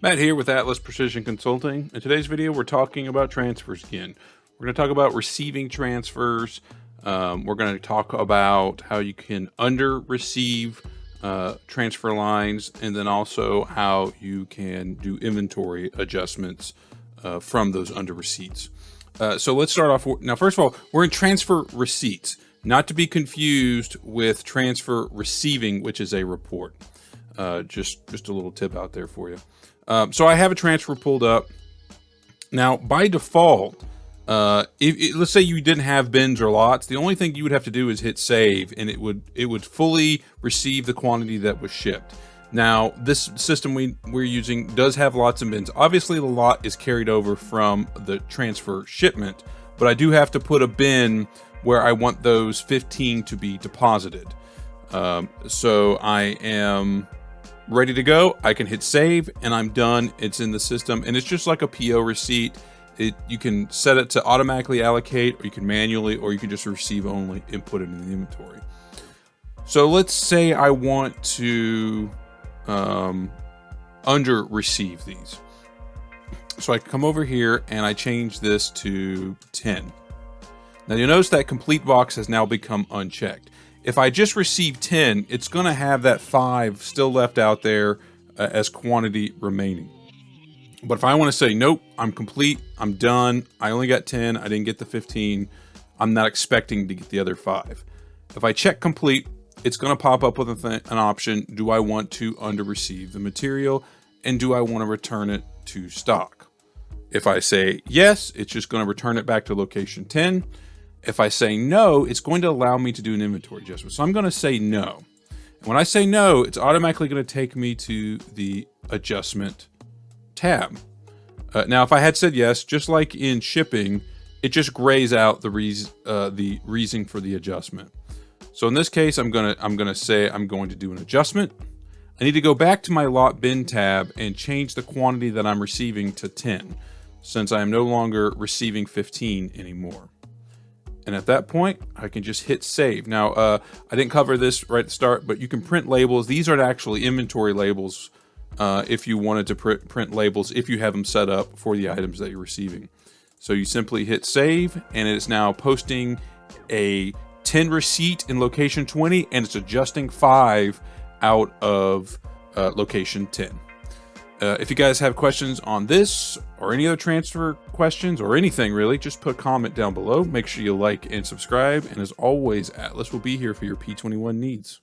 Matt here with Atlas Precision Consulting. In today's video, we're talking about transfers again. We're going to talk about receiving transfers. We're going to talk about how you can under-receive transfer lines, and then also how you can do inventory adjustments from those under-receipts. So let's start off. Now, first of all, we're in transfer receipts, not to be confused with transfer receiving, which is a report. Just a little tip out there for you. So I have a transfer pulled up. Now, by default, let's say you didn't have bins or lots, the only thing you would have to do is hit save, and it would fully receive the quantity that was shipped. Now, this system we're using does have lots and bins. Obviously, the lot is carried over from the transfer shipment, but I do have to put a bin where I want those 15 to be deposited. So I am ready to go. I can hit save and I'm done. It's in the system, and it's just like a PO receipt. You can set it to automatically allocate, or you can manually, or you can just receive only and put it in the inventory. So let's say I want to under receive these. So I come over here and I change this to 10. Now you'll notice that complete box has now become unchecked. If I just receive 10, it's going to have that 5 still left out there as quantity remaining. But if I want to say, nope, I'm complete, I'm done, I only got 10, I didn't get the 15, I'm not expecting to get the other 5. If I check complete, it's going to pop up with an option. Do I want to under-receive the material, and do I want to return it to stock? If I say yes, it's just going to return it back to location 10. If I say no, it's going to allow me to do an inventory adjustment. So I'm going to say no. And when I say no, it's automatically going to take me to the adjustment tab. Now, if I had said yes, just like in shipping, it just grays out the reason for the adjustment. So in this case, I'm gonna say I'm going to do an adjustment. I need to go back to my lot bin tab and change the quantity that I'm receiving to 10, since I am no longer receiving 15 anymore. And at that point, I can just hit save. Now, I didn't cover this right at the start, but you can print labels. These are actually inventory labels if you wanted to print labels, if you have them set up for the items that you're receiving. So you simply hit save, and it's now posting a 10 receipt in location 20, and it's adjusting 5 out of location 10. If you guys have questions on this or any other transfer questions or anything really, just put a comment down below. Make sure you like and subscribe. And as always, Atlas will be here for your P21 needs.